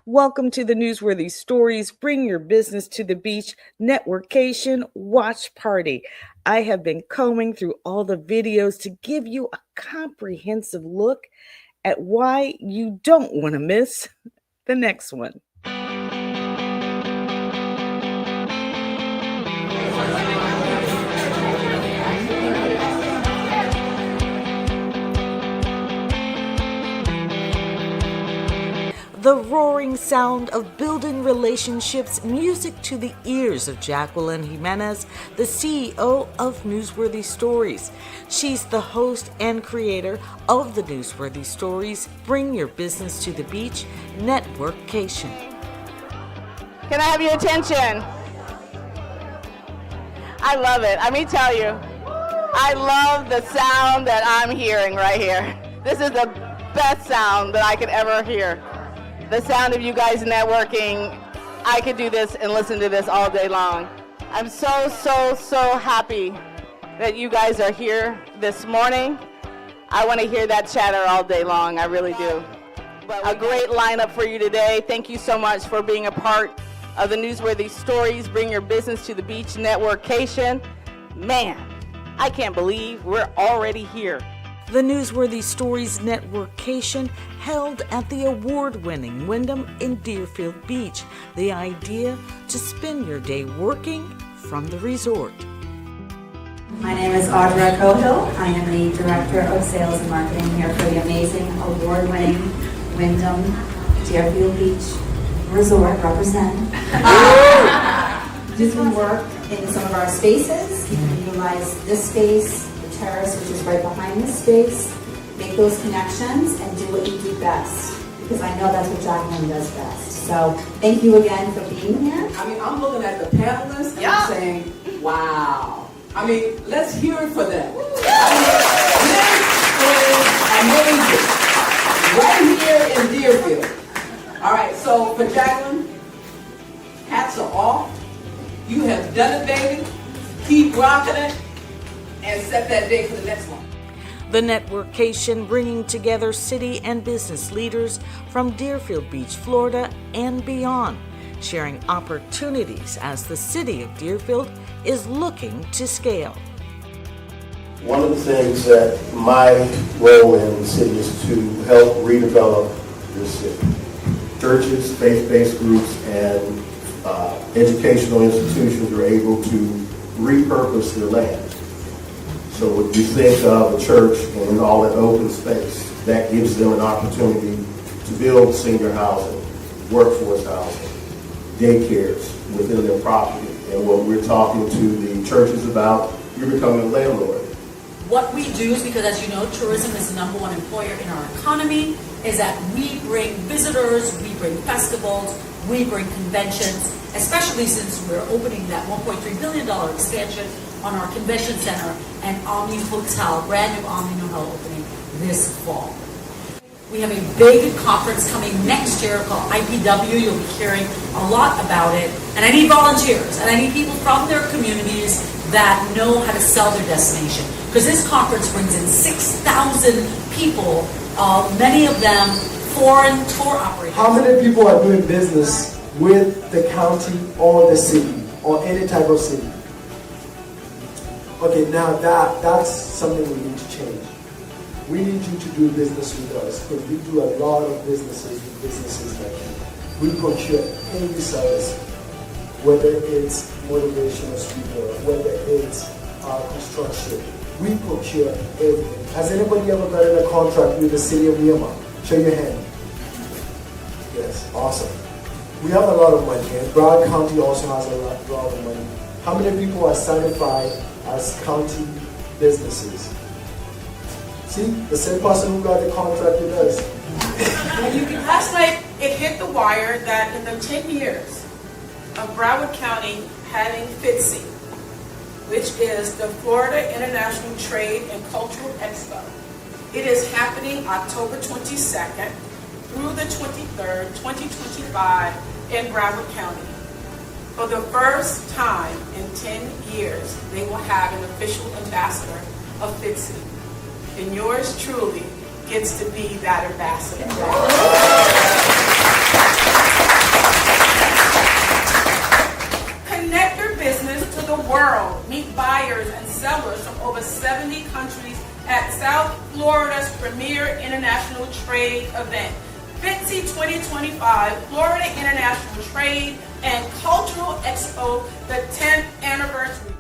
Welcome to the Newsworthy Stories Bring Your Business to the Beach Networkation Watch Party. I have been combing through all the videos to give you a comprehensive look at why you don't want to miss the next one. The roaring sound of building relationships, music to the ears of Jacqueline Jimenez, the CEO of Newsworthy Stories. She's the host and creator of the Newsworthy Stories Bring Your Business to the Beach Networkation. Can I have your attention? I love it. Let me tell you, I love the sound that I'm hearing right here. This is the best sound that I could ever hear. The sound of you guys networking. I could do this and listen to this all day long. I'm so happy that you guys are here this morning. I want to hear that chatter all day long. I really do. A great lineup for you today. Thank you so much for being a part of the Newsworthy Stories Bring Your Business to the Beach Networkation. Man, I can't believe we're already here. The Newsworthy Stories Networkation held at the award-winning Wyndham in Deerfield Beach. The idea to spend your day working from the resort. My name is Audra Cohill. I am the Director of Sales and Marketing here for the amazing award-winning Wyndham Deerfield Beach Resort. Represent. You can work in some of our spaces. You can utilize this space, terrace, which is right behind this space, make those connections and do what you do best, because I know that's what Jacqueline does best. So thank you again for being here. I mean, I'm looking at the panelists and I'm saying, wow. I mean, let's hear it for them. This is amazing. Right here in Deerfield. All right, so for Jacqueline, hats are off. You have done it, baby. Keep rocking it. And set that date for the next one. The networkation bringing together city and business leaders from Deerfield Beach, Florida, and beyond, sharing opportunities as the city of Deerfield is looking to scale. One of the things that my role in the city is to help redevelop this city. Churches, faith-based groups, and educational institutions are able to repurpose their land. So when you think of a church and all that open space, that gives them an opportunity to build senior housing, workforce housing, daycares within their property. And what we're talking to the churches about, you're becoming a landlord. What we do is, because as you know, tourism is the #1 employer in our economy, is that we bring visitors, we bring festivals, we bring conventions, especially since we're opening that $1.3 billion expansion on our convention center and Omni Hotel, brand new Omni Hotel opening this fall. We have a big conference coming next year called IPW. You'll be hearing a lot about it. And I need volunteers, and I need people from their communities that know how to sell their destination. Because this conference brings in 6,000 people, many of them foreign tour operators. How many people are doing business with the county or the city or any type of city? Okay, now that's something we need to change. We need you to do business with us, because we do a lot of businesses with businesses that we procure any service, whether it's motivational speaker, whether it's construction. We procure everything. Has anybody ever gotten a contract with the city of Myanmar? Show your hand. Yes, awesome. We have a lot of money, and Broward County also has a lot of money. How many people are certified as county businesses? See, the same person who got the contract with us. Last night it hit the wire that in the 10 years of Broward County having FITSE, which is the Florida International Trade and Cultural Expo, it is happening October 22nd through the 23rd, 2025 in Broward County. For the first time in 10 years, they will have an official ambassador of FITSE. And yours truly gets to be that ambassador. Trade event. FITSE 2025, Florida International Trade and Cultural Expo, the 10th anniversary.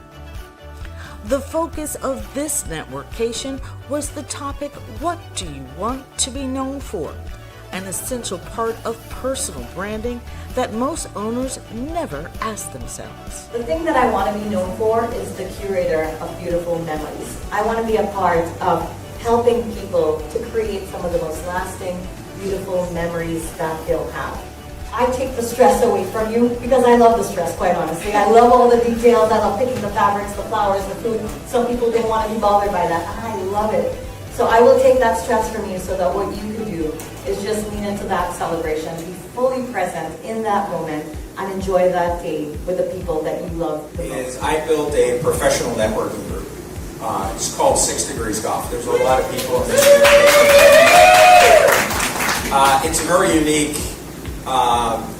The focus of this networkcation was the topic, what do you want to be known for? An essential part of personal branding that most owners never ask themselves. The thing that I want to be known for is the curator of beautiful memories. I want to be a part of helping people to create some of the most lasting, beautiful memories that they'll have. I take the stress away from you because I love the stress, quite honestly. I love all the details. I love picking the fabrics, the flowers, the food. Some people don't want to be bothered by that. I love it. So I will take that stress from you so that what you can do is just lean into that celebration, be fully present in that moment, and enjoy that day with the people that you love the most. I built a professional networking group. It's called 6 Degrees Golf. There's a lot of people in this group. It's a very unique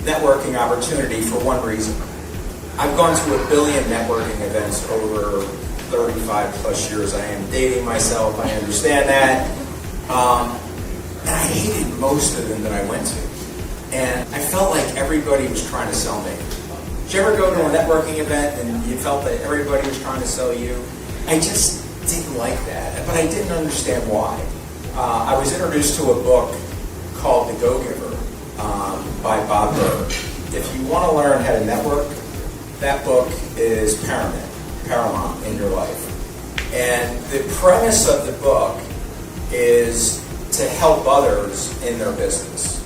networking opportunity for one reason. I've gone to 1 billion networking events over 35 plus years. I am dating myself, I understand that. And I hated most of them that I went to. And I felt like everybody was trying to sell me. Did you ever go to a networking event and you felt that everybody was trying to sell you? I just didn't like that, but I didn't understand why. I was introduced to a book called The Go-Giver by Bob Burr. If you want to learn how to network, that book is paramount in your life. And the premise of the book is to help others in their business.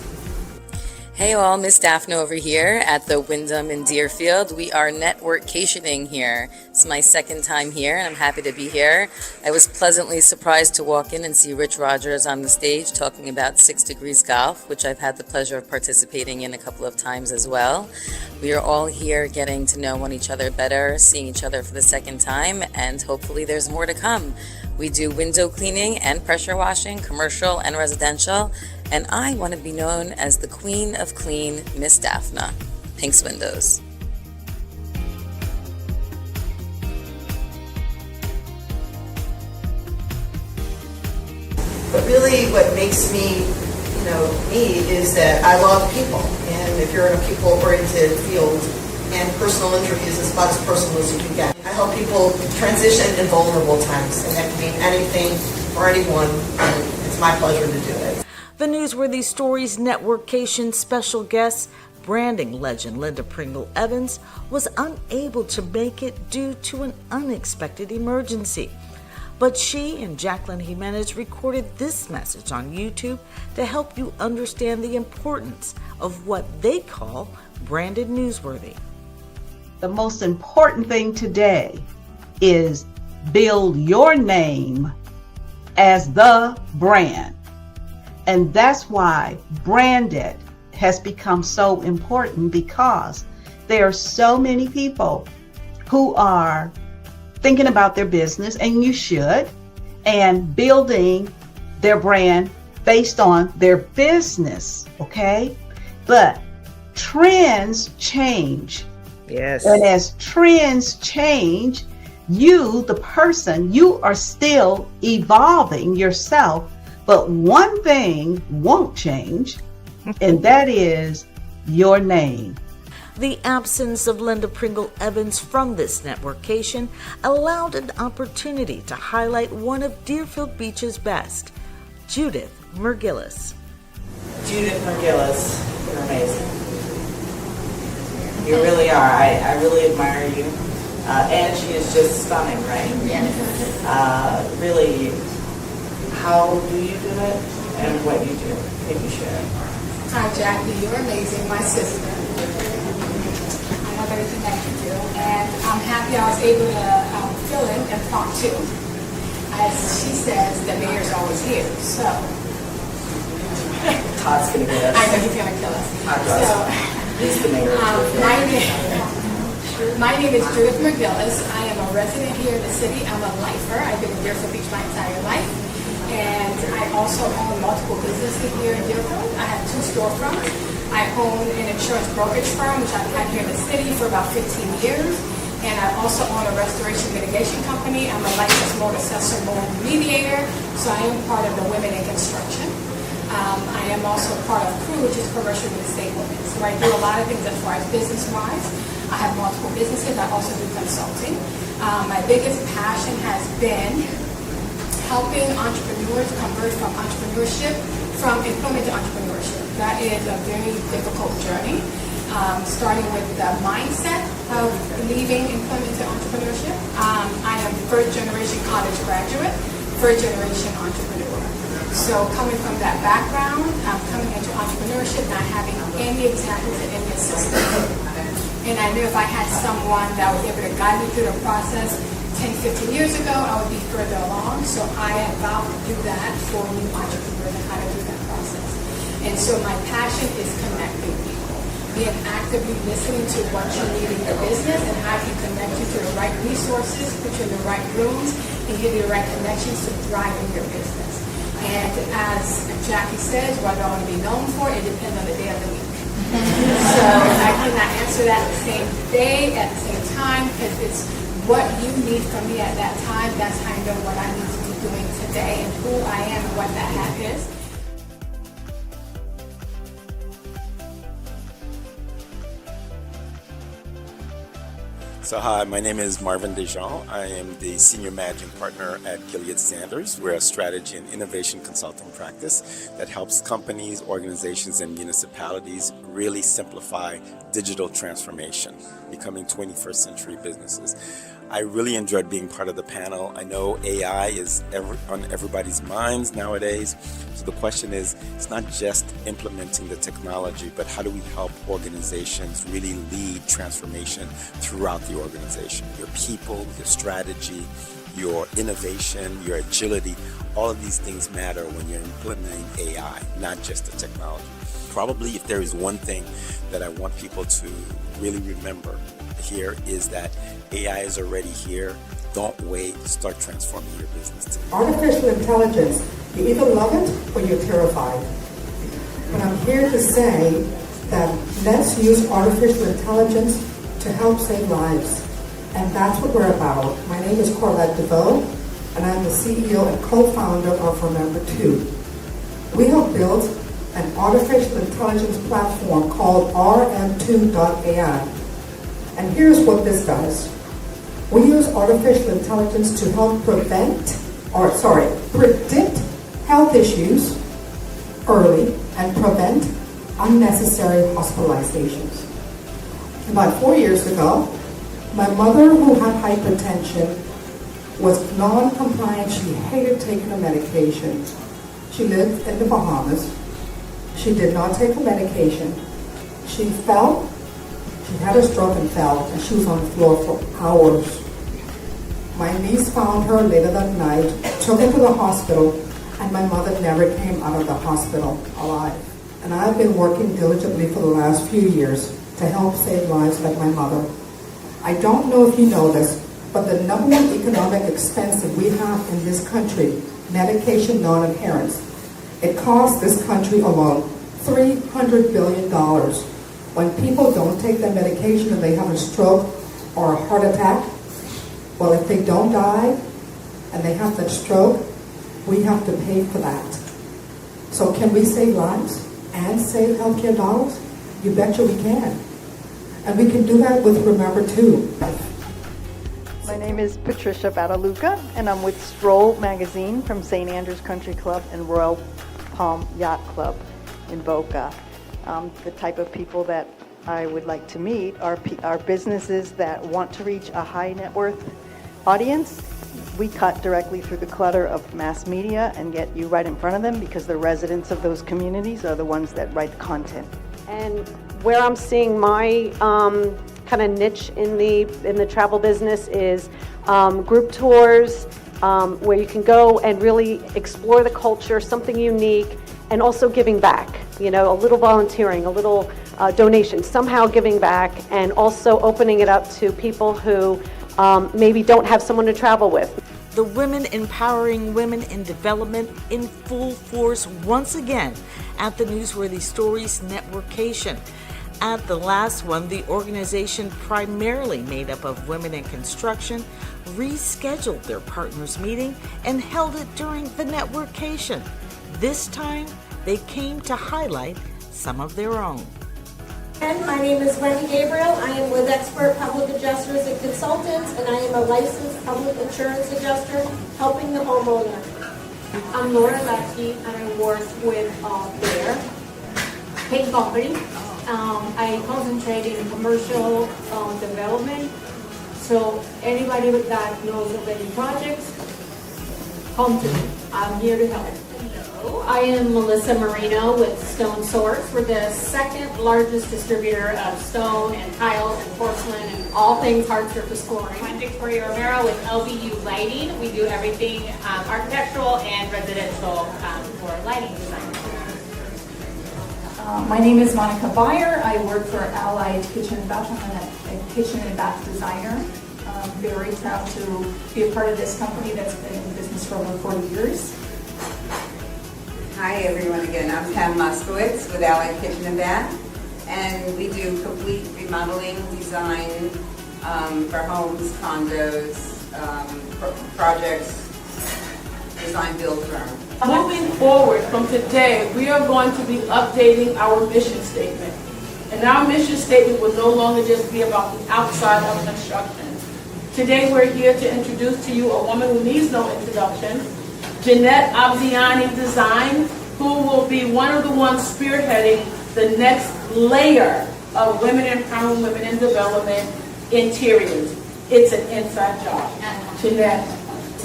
Hey all, Miss Daphne over here at the Wyndham in Deerfield. We are networkationing here. It's my second time here and I'm happy to be here. I was pleasantly surprised to walk in and see Rich Rogers on the stage talking about 6 Degrees Golf, which I've had the pleasure of participating in a couple of times as well. We are all here getting to know each other better, seeing each other for the second time, and hopefully there's more to come. We do window cleaning and pressure washing, commercial and residential, and I want to be known as the Queen of Clean, Miss Daphne. Pink's Windows. But really what makes me, me is that I love people. And if you're in a people-oriented field, and personal interviews is about as personal as you can get. I help people transition in vulnerable times, and that can mean anything or anyone, and it's my pleasure to do it. The Newsworthy Stories Networkation special guest, branding legend Linda Pringle Evans, was unable to make it due to an unexpected emergency. But she and Jacqueline Jimenez recorded this message on YouTube to help you understand the importance of what they call branded newsworthy. The most important thing today is build your name as the brand. And that's why branded has become so important, because there are so many people who are thinking about their business, and you should, and building their brand based on their business, okay? But trends change. Yes. And as trends change, you, the person, you are still evolving yourself, but one thing won't change, and that is your name. The absence of Linda Pringle Evans from this networkation allowed an opportunity to highlight one of Deerfield Beach's best, Judith Mergillis. Judith Mergillis, you're amazing. You really are. I really admire you. And she is just stunning, right? Yes. Really, how do you do it and what you do? Can you share? Hi, Jackie. You're amazing. My sister. I love everything that you do. And I'm happy I was able to fill in and talk to. As she says, the mayor's always here. So. Todd's going to get us. I know he's going to kill us. He's the mayor. My name is Judith Mergillis. I am a resident here in the city. I'm a lifer. I've been in Deerfield Beach my entire life. And I also own multiple businesses here in Deerfield. I have 2 storefronts. I own an insurance brokerage firm, which I've had here in the city for about 15 years. And I also own a restoration mitigation company. I'm a licensed motor assessor, motor mediator. So I am part of the Women in Construction. I am also part of CREW, which is Commercial Real Estate Women. So I do a lot of things as far as business-wise. I have multiple businesses. I also do consulting. My biggest passion has been helping entrepreneurs convert from employment to entrepreneurship. That is a very difficult journey, starting with the mindset of leaving employment to entrepreneurship. I am first-generation college graduate, first-generation entrepreneur. So coming from that background, coming into entrepreneurship, not having any examples and any assistance. And I knew if I had someone that was able to guide me through the process 10, 15 years ago, I would be further along. So I am about to do that for new entrepreneurs and how to do that process. And so my passion is connecting people, being actively listening to what you need in your business and how I can connect you to the right resources, put you in the right rooms, and give you the right connections to thrive in your business. And as Jackie says, what I want to be known for, it depends on the day of the week. So I cannot answer that the same day, at the same time, because it's what you need from me at that time. That's how I know what I need to be doing today and who I am and what that hat is. So hi, my name is Marvin Dejean. I am the Senior Managing Partner at Gilead Sanders. We're a strategy and innovation consulting practice that helps companies, organizations, and municipalities really simplify digital transformation, becoming 21st century businesses. I really enjoyed being part of the panel. I know AI is on everybody's minds nowadays. So the question is, it's not just implementing the technology, but how do we help organizations really lead transformation throughout the organization? Your people, your strategy, your innovation, your agility, all of these things matter when you're implementing AI, not just the technology. Probably if there is one thing that I want people to really remember here is that AI is already here. Don't wait. Start transforming your business today. Artificial intelligence, you either love it or you're terrified. And I'm here to say that let's use artificial intelligence to help save lives. And that's what we're about. My name is Corlette DeVoe, and I'm the CEO and co-founder of Remember 2. We have built an artificial intelligence platform called RM2.ai. And here's what this does. We use artificial intelligence to help predict health issues early and prevent unnecessary hospitalizations. About 4 years ago, my mother, who had hypertension, was non-compliant. She hated taking a medication. She lived in the Bahamas. She did not take a medication. She fell. She had a stroke and fell, and she was on the floor for hours. My niece found her later that night, took her to the hospital, and my mother never came out of the hospital alive. And I've been working diligently for the last few years to help save lives like my mother. I don't know if you know this, but the number one economic expense that we have in this country, medication non-adherence, it costs this country alone $300 billion. When people don't take their medication and they have a stroke or a heart attack, well, if they don't die and they have that stroke, we have to pay for that. So can we save lives and save healthcare dollars? You betcha we can. And we can do that with Remember 2. My name is Patricia Badaluca, and I'm with Stroll Magazine from St. Andrews Country Club and Royal Palm Yacht Club in Boca. The type of people that I would like to meet are businesses that want to reach a high net worth audience. We cut directly through the clutter of mass media and get you right in front of them, because the residents of those communities are the ones that write the content. And where I'm seeing my kind of niche in the travel business is group tours, where you can go and really explore the culture, something unique, and also giving back. You know, a little volunteering, a little donation, somehow giving back, and also opening it up to people who maybe don't have someone to travel with. The Women Empowering Women in Development in full force once again at the Newsworthy Stories Networkation. At the last one, the organization, primarily made up of women in construction, rescheduled their partners' meeting and held it during the networkation. This time, they came to highlight some of their own. And my name is Wendy Gabriel. I am with Expert Public Adjusters and Consultants, and I am a licensed public insurance adjuster helping the homeowner. I'm Laura Lasky, and I work with Bear Paint Company. I concentrate in commercial development. So anybody that knows of any projects, come to me. I'm here to help. Hello, I am Melissa Marino with Stone Source. We're the second largest distributor of stone and tile and porcelain and all things hard surface flooring. I'm Victoria Romero with LVU Lighting. We do everything architectural and residential for lighting design. My name is Monica Beyer. I work for Allied Kitchen and Bath. I'm a kitchen and bath designer. I'm very proud to be a part of this company that's been in business for over 40 years. Hi everyone again. I'm Pam Moskowitz with Allied Kitchen and Bath, and we do complete remodeling, design for homes, condos, projects, design build firm. Moving forward from today, we are going to be updating our mission statement. And our mission statement will no longer just be about the outside of construction. Today we're here to introduce to you a woman who needs no introduction, Jeanette Abziani Design, who will be one of the ones spearheading the next layer of women empowerment, women in development interiors. It's an inside job. Jeanette.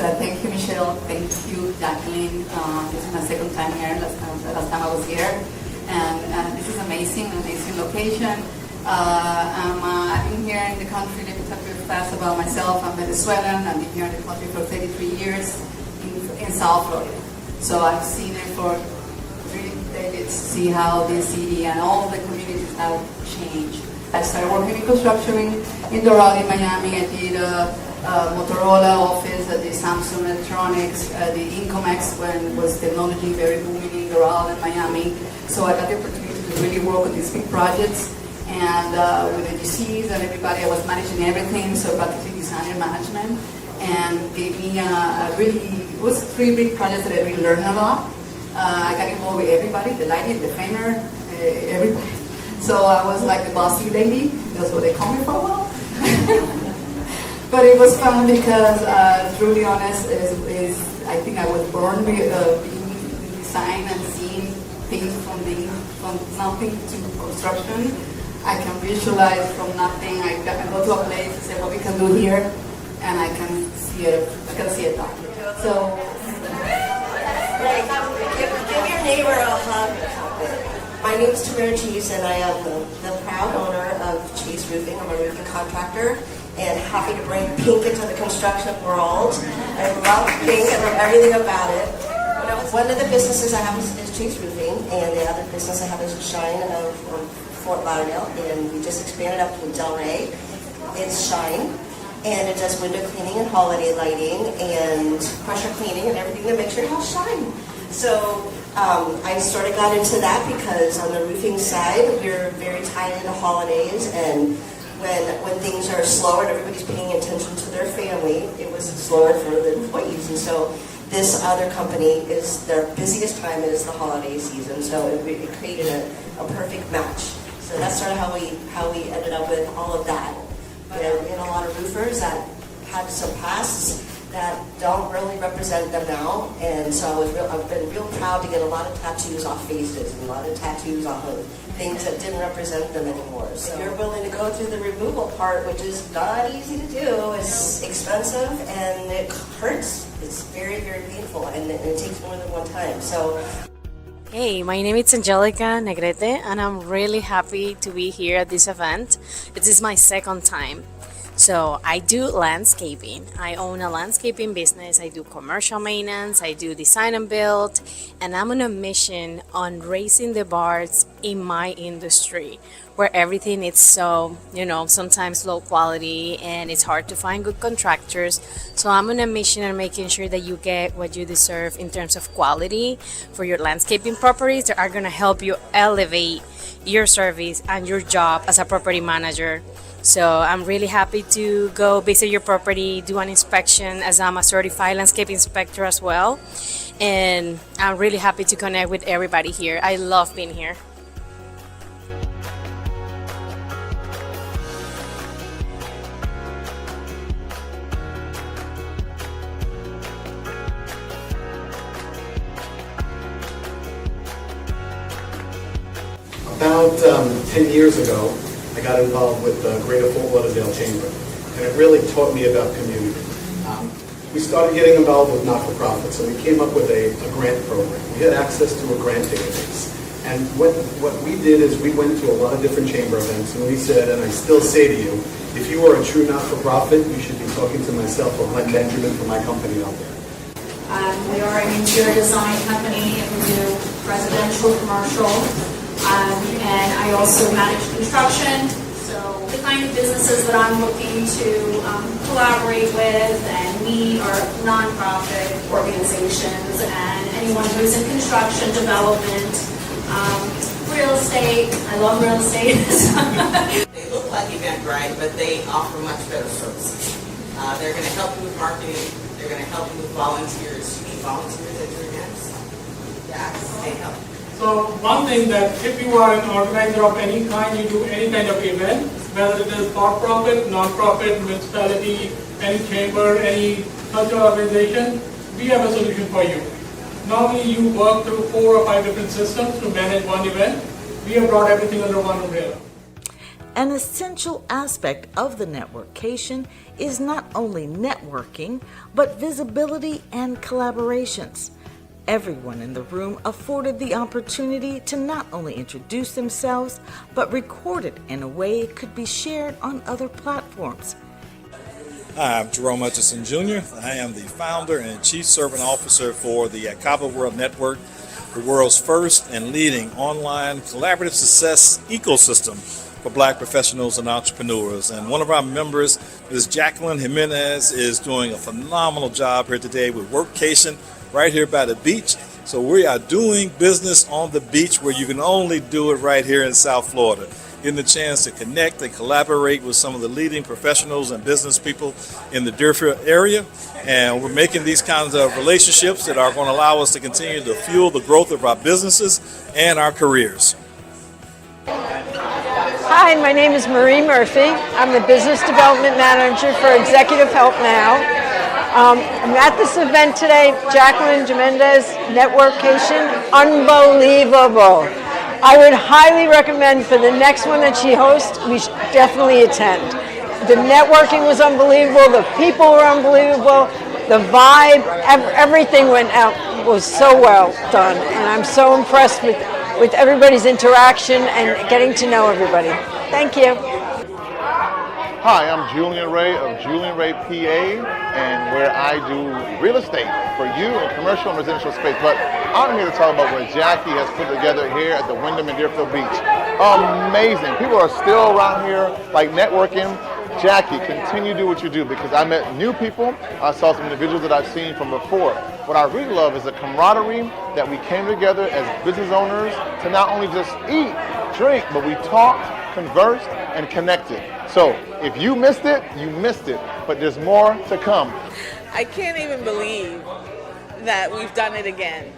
Thank you, Michelle. Thank you, Jacqueline. This is my second time here. Last time I was here. And this is amazing location. I've been here in the country. Let me talk real fast about myself. I'm Venezuelan. I've been here in the country for 33 years in South Florida. So I've seen it for really decades to see how this city and all the communities have changed. I started working in construction in Doral, in Miami. I did Motorola office, the Samsung Electronics, the Incomex when was technology very booming in Doral and Miami. So I got the opportunity to really work on these big projects. And with the GCs and everybody, I was managing everything, so practically design and management. And gave me it was 3 big projects that I really learned a lot. I got involved with everybody, the lighting, the framer, everybody. So I was like the bossy lady, that's what they call me for a while. But it was fun because, to be honest, is I think I was born with being design and seeing things from nothing to construction. I can visualize from nothing. I can go to a place and say what we can do here, and I can see it. I can see it done. So, give your neighbor a hug. My name is Tamara Cheese, and I am the proud owner of Cheese Roofing. I'm a roofing contractor, and happy to bring pink into the construction world. I love pink. I love everything about it. One of the businesses I have is Cheese Roofing, and the other business I have is Shine of Fort Lauderdale, and we just expanded up to Delray. It's Shine, and it does window cleaning and holiday lighting and pressure cleaning and everything to make sure your house shine. So I sort of got into that because on the roofing side, we're very tied into holidays, and when things are slower and everybody's paying attention to their family, it was slower for the employees. And so this other company is their busiest time is the holiday season, so it created a perfect match. So that's sort of how we ended up with all of that. But in a lot of roofers that had some pasts that don't really represent them now, and so I've been real proud to get a lot of tattoos off faces and a lot of tattoos off of things that didn't represent them anymore. So if you're willing to go through the removal part, which is not easy to do, it's expensive and it hurts. It's very, very painful, and it takes more than one time. So. Hey, my name is Angelica Negrete, and I'm really happy to be here at this event. This is my second time. So I do landscaping. I own a landscaping business. I do commercial maintenance. I do design and build. And I'm on a mission on raising the bars in my industry, where everything is so, sometimes low quality and it's hard to find good contractors. So I'm on a mission on making sure that you get what you deserve in terms of quality for your landscaping properties that are going to help you elevate your service and your job as a property manager. So I'm really happy to go visit your property, do an inspection, as I'm a certified landscape inspector as well. And I'm really happy to connect with everybody here. I love being here. About 10 years ago, I got involved with the Greater Fort Lauderdale Chamber, and it really taught me about community. We started getting involved with not-for-profits, so we came up with a grant program. We had access to a grant database. And what we did is we went to a lot of different chamber events, and we said, and I still say to you, if you are a true not-for-profit, you should be talking to myself or Glenn Benjamin from my company out there. We are an interior design company, and we do residential, commercial, and I also manage construction. So the kind of businesses that I'm looking to collaborate with and meet are nonprofit organizations and anyone who's in construction, development, real estate. I love real estate. They look like Eventbrite, but they offer much better services. They're going to help you with marketing. They're going to help you with volunteers. You need volunteers at your events? Yes, they help. So one thing that if you are an organizer of any kind, you do any kind of event, whether it is for-profit, non-profit, municipality, any chamber, any cultural organization, we have a solution for you. Normally you work through 4 or 5 different systems to manage one event. We have brought everything under one umbrella. An essential aspect of the networkcation is not only networking, but visibility and collaborations. Everyone in the room afforded the opportunity to not only introduce themselves, but record it in a way it could be shared on other platforms. Hi, I'm Jerome Hutchison Jr. I am the founder and chief servant officer for the Akaba World Network, the world's first and leading online collaborative success ecosystem for Black professionals and entrepreneurs. And one of our members, Ms. Jacqueline Jimenez, is doing a phenomenal job here today with Workcation right here by the beach. So we are doing business on the beach where you can only do it right here in South Florida. Getting the chance to connect and collaborate with some of the leading professionals and business people in the Deerfield area. And we're making these kinds of relationships that are going to allow us to continue to fuel the growth of our businesses and our careers. Hi, my name is Marie Murphy. I'm the Business Development Manager for Executive Help Now. I'm at this event today, Jacqueline Jimenez Networkcation, unbelievable. I would highly recommend for the next one that she hosts, we should definitely attend. The networking was unbelievable, the people were unbelievable, the vibe, everything went out, was so well done. And I'm so impressed with everybody's interaction and getting to know everybody. Thank you. Hi, I'm Julian Ray of Julian Ray PA, and where I do real estate for you in commercial and residential space. But I'm here to talk about what Jackie has put together here at the Wyndham in Deerfield Beach. Amazing. People are still around here like networking. Jackie, continue to do what you do, because I met new people. I saw some individuals that I've seen from before. What I really love is the camaraderie that we came together as business owners to not only just eat, drink, but we talked, conversed, and connected. So if you missed it, you missed it, but there's more to come. I can't even believe that we've done it again.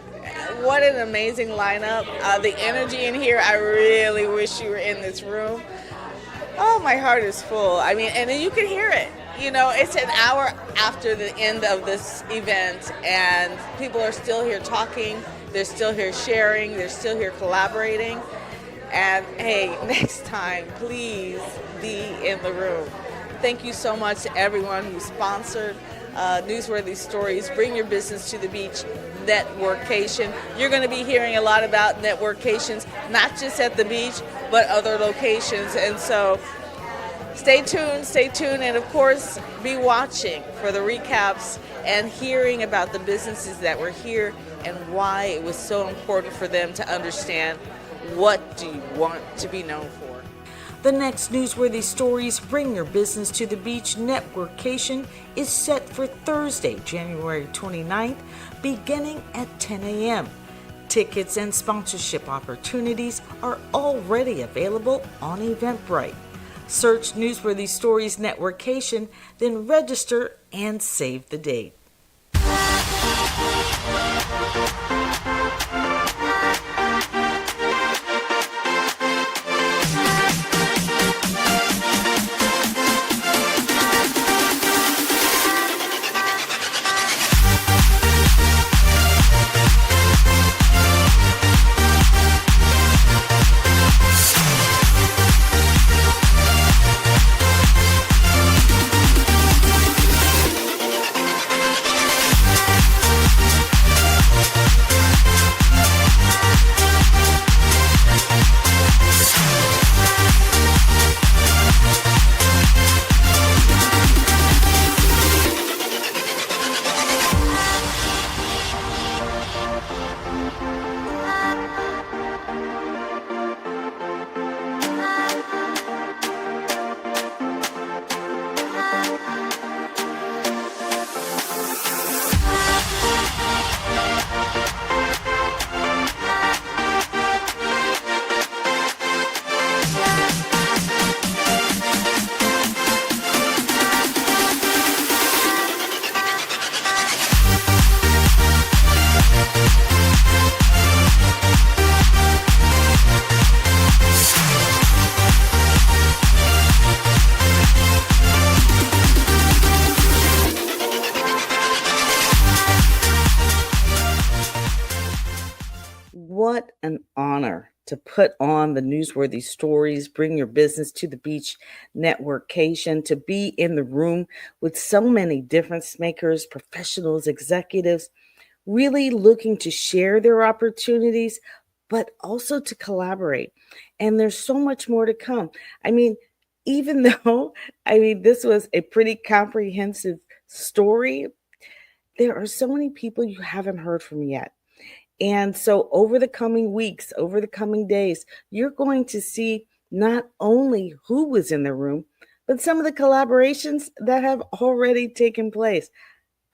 What an amazing lineup. The energy in here, I really wish you were in this room. Oh, my heart is full. I mean, and you can hear it. You know, it's an hour after the end of this event, and people are still here talking, they're still here sharing, they're still here collaborating. And hey, next time, please be in the room. Thank you so much to everyone who sponsored Newsworthy Stories. Bring your business to the beach. Networkation. You're going to be hearing a lot about networkations, not just at the beach, but other locations. And so stay tuned, and of course, be watching for the recaps and hearing about the businesses that were here and why it was so important for them to understand what do you want to be known for. The next Newsworthy Stories Bring Your Business to the Beach networkcation is set for Thursday, January 29th, beginning at 10 a.m. Tickets and sponsorship opportunities are already available on Eventbrite. Search Newsworthy Stories Networkation, then register and save the date. What an honor to put on the Newsworthy Stories, Bring Your Business to the Beach networkation, to be in the room with so many difference makers, professionals, executives, really looking to share their opportunities, but also to collaborate. And there's so much more to come. I mean, even though, this was a pretty comprehensive story, there are so many people you haven't heard from yet. And so over the coming weeks, over the coming days, you're going to see not only who was in the room, but some of the collaborations that have already taken place.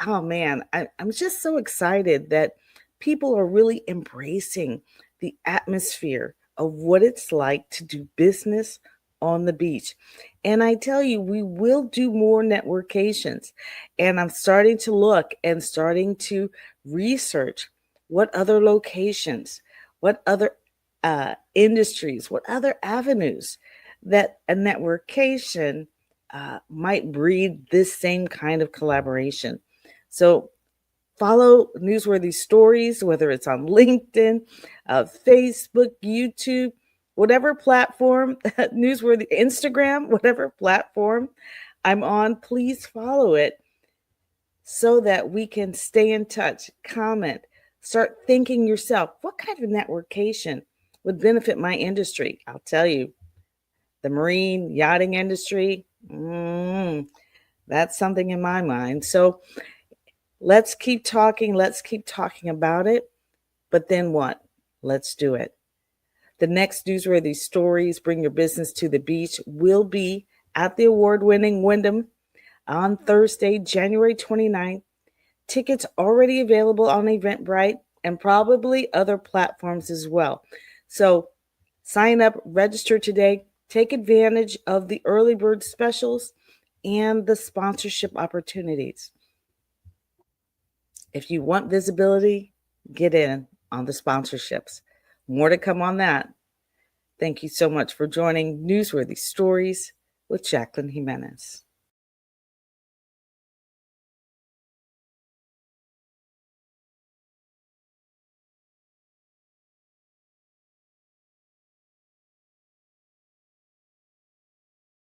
Oh man, I'm just so excited that people are really embracing the atmosphere of what it's like to do business on the beach. And I tell you, we will do more networkations. And I'm starting to look and starting to research what other locations, what other industries, what other avenues that a networkation might breed this same kind of collaboration. So follow Newsworthy Stories, whether it's on LinkedIn, Facebook, YouTube, whatever platform, Newsworthy, Instagram, whatever platform I'm on, please follow it so that we can stay in touch, comment, start thinking yourself, what kind of networkation would benefit my industry? I'll tell you, the marine yachting industry, that's something in my mind. So let's keep talking. Let's keep talking about it. But then what? Let's do it. The next Newsworthy Stories, Bring Your Business to the Beach, will be at the award-winning Wyndham on Thursday, January 29th. Tickets already available on Eventbrite and probably other platforms as well. So sign up, register today, take advantage of the early bird specials and the sponsorship opportunities. If you want visibility, get in on the sponsorships. More to come on that. Thank you so much for joining Newsworthy Stories with Jacqueline Jimenez.